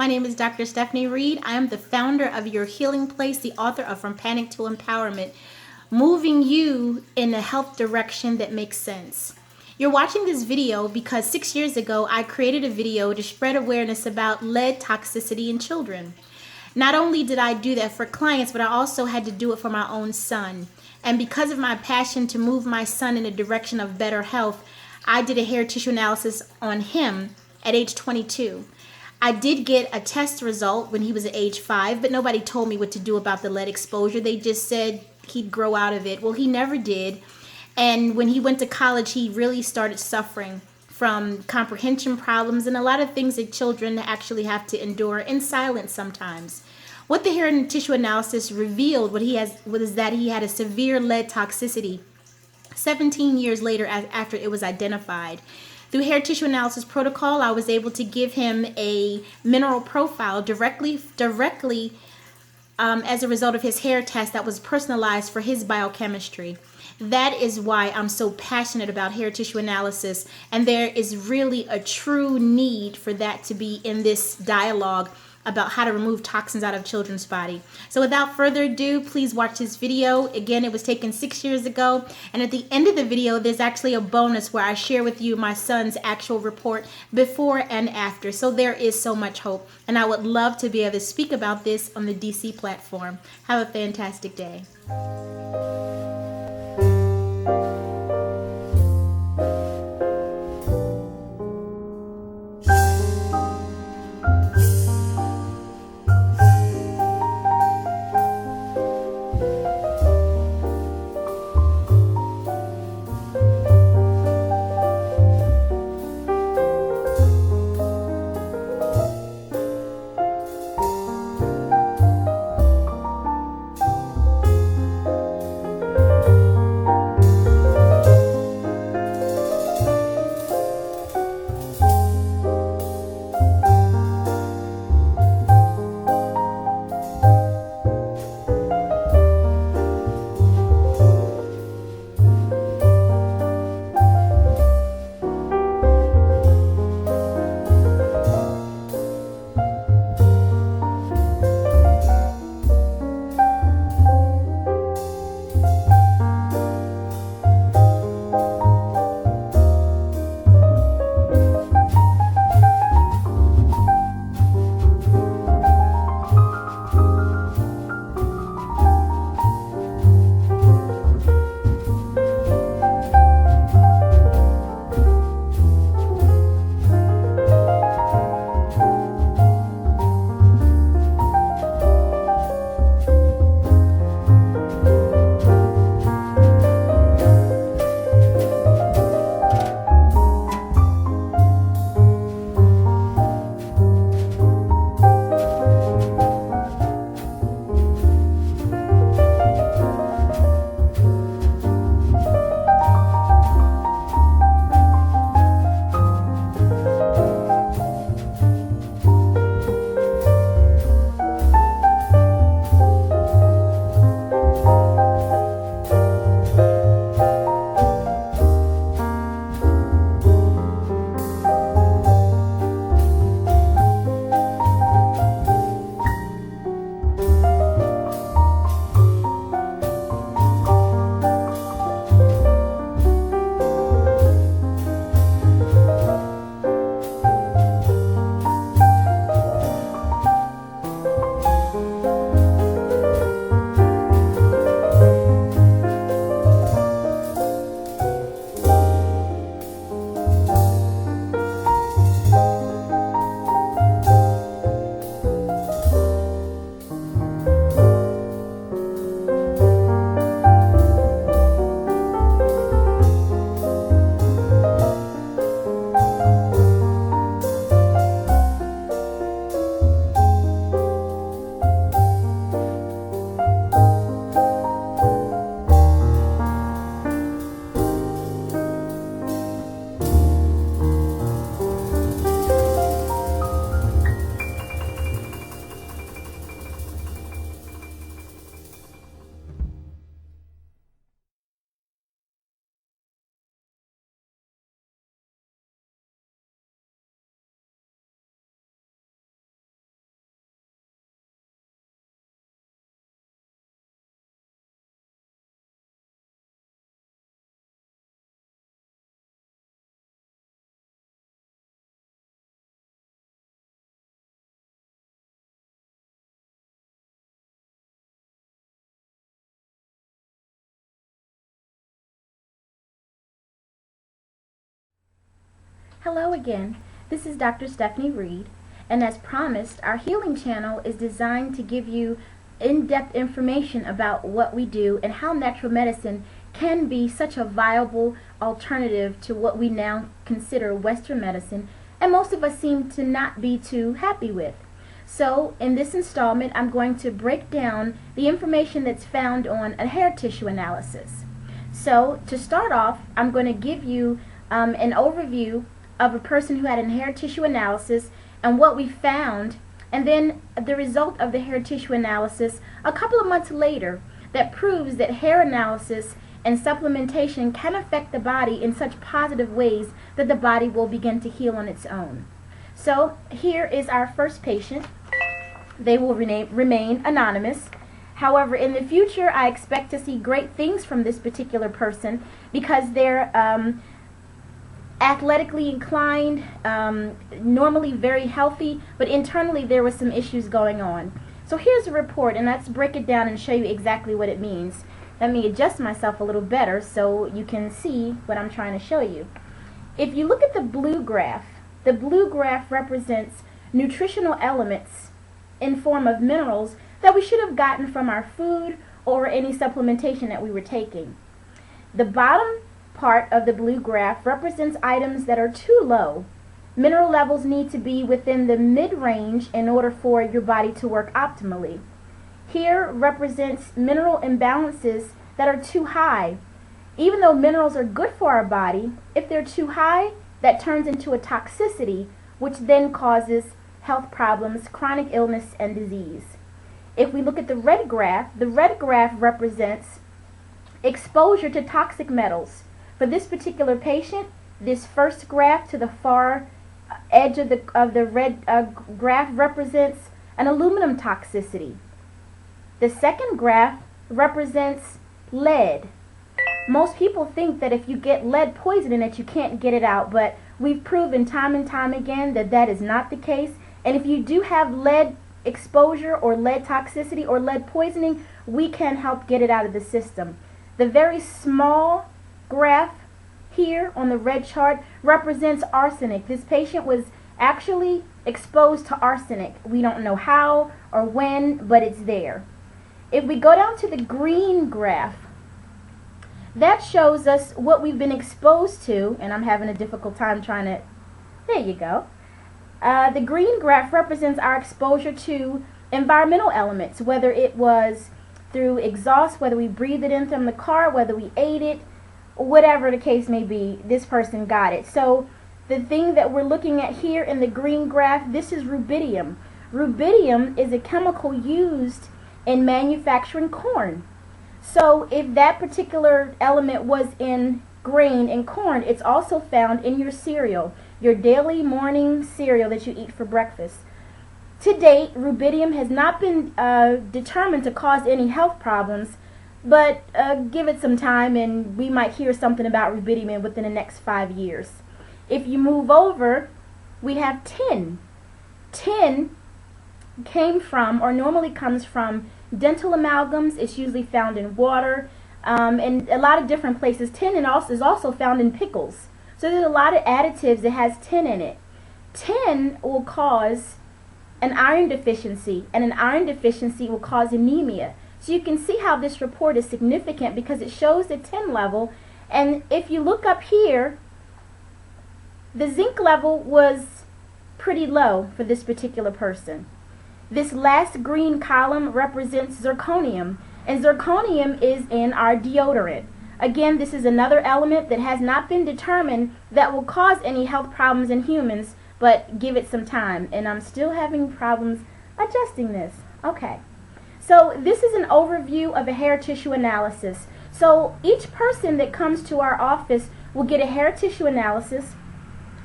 My name is Dr. Stephanie Reed. I am the founder of Your Healing Place, the author of From Panic to Empowerment, moving you in a health direction that makes sense. You're watching this video because 6 years ago, I created a video to spread awareness about lead toxicity in children. Not only did I do that for clients, but I also had to do it for my own son. And because of my passion to move my son in a direction of better health, I did a hair tissue analysis on him at age 22. I did get a test result when he was at age 5, but nobody told me what to do about the lead exposure. They just said he'd grow out of it. Well, he never did. And when he went to college, he really started suffering from comprehension problems and a lot of things that children actually have to endure in silence sometimes. What the hair and tissue analysis revealed was that he had a severe lead toxicity 17 years later after it was identified. Through hair tissue analysis protocol, I was able to give him a mineral profile directly as a result of his hair test that was personalized for his biochemistry. That is why I'm so passionate about hair tissue analysis, and there is really a true need for that to be in this dialogue about how to remove toxins out of children's body. So without further ado, please watch this video. Again, it was taken 6 years ago, and at the end of the video, there's actually a bonus where I share with you my son's actual report before and after. So there is so much hope, and I would love to be able to speak about this on the DC platform. Have a fantastic day. Hello again. This is Dr. Stephanie Reed, and as promised, our healing channel is designed to give you in-depth information about what we do and how natural medicine can be such a viable alternative to what we now consider Western medicine, and most of us seem to not be too happy with. So, in this installment, I'm going to break down the information that's found on a hair tissue analysis. So, to start off, I'm going to give you an overview of a person who had a hair tissue analysis and what we found, and then the result of the hair tissue analysis a couple of months later that proves that hair analysis and supplementation can affect the body in such positive ways that the body will begin to heal on its own. So here is our first patient. They will remain anonymous. However, in the future, I expect to see great things from this particular person because they're athletically inclined, normally very healthy, but internally there was some issues going on. So here's a report, and let's break it down and show you exactly what it means. Let me adjust myself a little better so you can see what I'm trying to show you. If you look at the blue graph represents nutritional elements in form of minerals that we should have gotten from our food or any supplementation that we were taking. The bottom part of the blue graph represents items that are too low. Mineral levels need to be within the mid-range in order for your body to work optimally. Here represents mineral imbalances that are too high. Even though minerals are good for our body, if they're too high, that turns into a toxicity, which then causes health problems, chronic illness, and disease. If we look at the red graph represents exposure to toxic metals. For this particular patient, this first graph to the far edge of the red graph represents an aluminum toxicity. The second graph represents lead. Most people think that if you get lead poisoning that you can't get it out, but we've proven time and time again that that is not the case. And if you do have lead exposure or lead toxicity or lead poisoning, we can help get it out of the system. The very small graph here on the red chart represents arsenic. This patient was actually exposed to arsenic. We don't know how or when, but it's there. If we go down to the green graph, that shows us what we've been exposed to, and I'm having a difficult time trying to, there you go. The green graph represents our exposure to environmental elements, whether it was through exhaust, whether we breathed it in from the car, whether we ate it, whatever the case may be, this person got it. So the thing that we're looking at here in the green graph, this is rubidium. Rubidium is a chemical used in manufacturing corn. So if that particular element was in grain and corn, it's also found in your cereal, your daily morning cereal that you eat for breakfast. To date, rubidium has not been determined to cause any health problems, but give it some time and we might hear something about rubidium within the next 5 years. If you move over, we have tin. Tin came from, or normally comes from, dental amalgams. It's usually found in water and a lot of different places. Tin is also found in pickles. So there's a lot of additives that has tin in it. Tin will cause an iron deficiency, and an iron deficiency will cause anemia. So you can see how this report is significant because it shows the tin level, and if you look up here, the zinc level was pretty low for this particular person. This last green column represents zirconium, and zirconium is in our deodorant. Again, this is another element that has not been determined that will cause any health problems in humans, but give it some time. And I'm still having problems adjusting this. Okay. So this is an overview of a hair tissue analysis. So each person that comes to our office will get a hair tissue analysis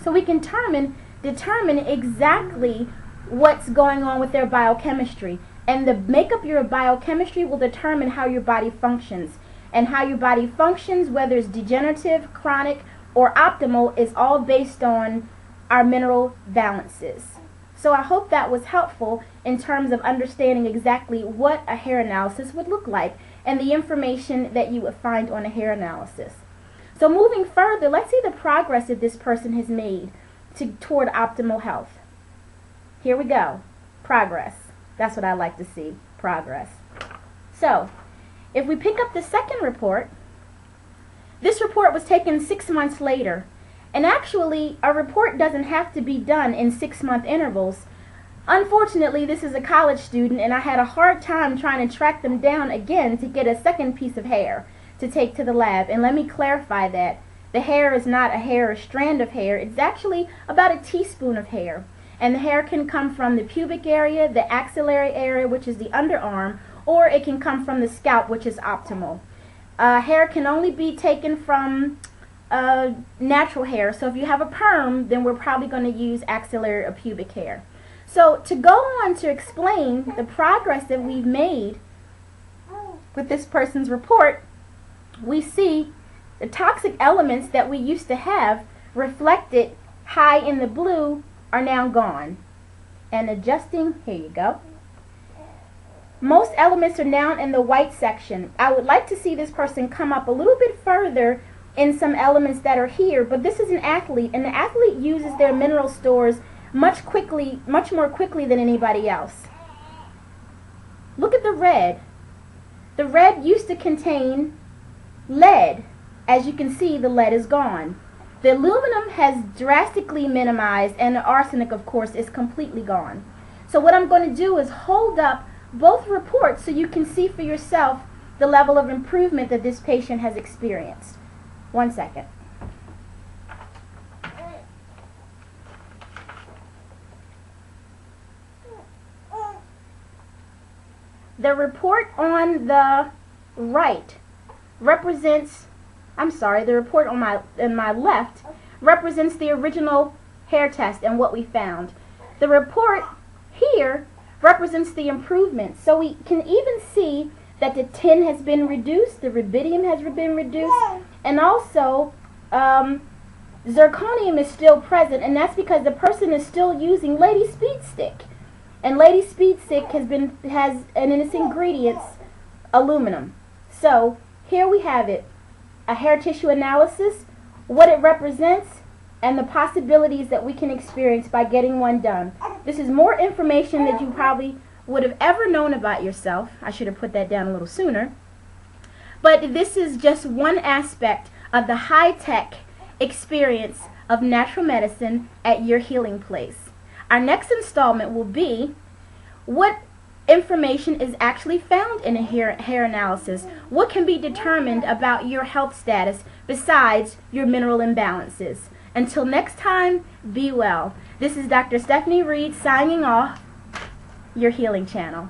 so we can determine exactly what's going on with their biochemistry. And the makeup of your biochemistry will determine how your body functions. And how your body functions, whether it's degenerative, chronic, or optimal, is all based on our mineral balances. So I hope that was helpful in terms of understanding exactly what a hair analysis would look like and the information that you would find on a hair analysis. So moving further, let's see the progress that this person has made. toward optimal health. Here we go. Progress. That's what I like to see. Progress. So, if we pick up the second report, this report was taken 6 months later. And actually, a report doesn't have to be done in 6-month intervals. Unfortunately, this is a college student, and I had a hard time trying to track them down again to get a second piece of hair to take to the lab. And let me clarify that. The hair is not a hair or strand of hair. It's actually about a teaspoon of hair. And the hair can come from the pubic area, the axillary area, which is the underarm, or it can come from the scalp, which is optimal. Hair can only be taken from natural hair. So if you have a perm, then we're probably going to use axillary or pubic hair. So to go on to explain the progress that we've made with this person's report, we see the toxic elements that we used to have reflected high in the blue are now gone. And adjusting, here you go. Most elements are now in the white section. I would like to see this person come up a little bit further in some elements that are here, but this is an athlete, and the athlete uses their mineral stores much more quickly than anybody else. Look at the red. The red used to contain lead. As you can see, the lead is gone. The aluminum has drastically minimized, and the arsenic, of course, is completely gone. So what I'm going to do is hold up both reports so you can see for yourself the level of improvement that this patient has experienced. 1 second. The report on the right represents, the report on my left represents the original hair test and what we found. The report here represents the improvement. So we can even see that the tin has been reduced, the rubidium has been reduced, and also zirconium is still present, and that's because the person is still using Lady Speed Stick. And Lady Speed Stick has in its ingredients aluminum. So here we have it, a hair tissue analysis, what it represents, and the possibilities that we can experience by getting one done. This is more information that you probably would have ever known about yourself. I should have put that down a little sooner. But this is just one aspect of the high-tech experience of natural medicine at your healing place. Our next installment will be what information is actually found in a hair analysis. What can be determined about your health status besides your mineral imbalances. Until next time, be well. This is Dr. Stephanie Reed signing off, your healing channel.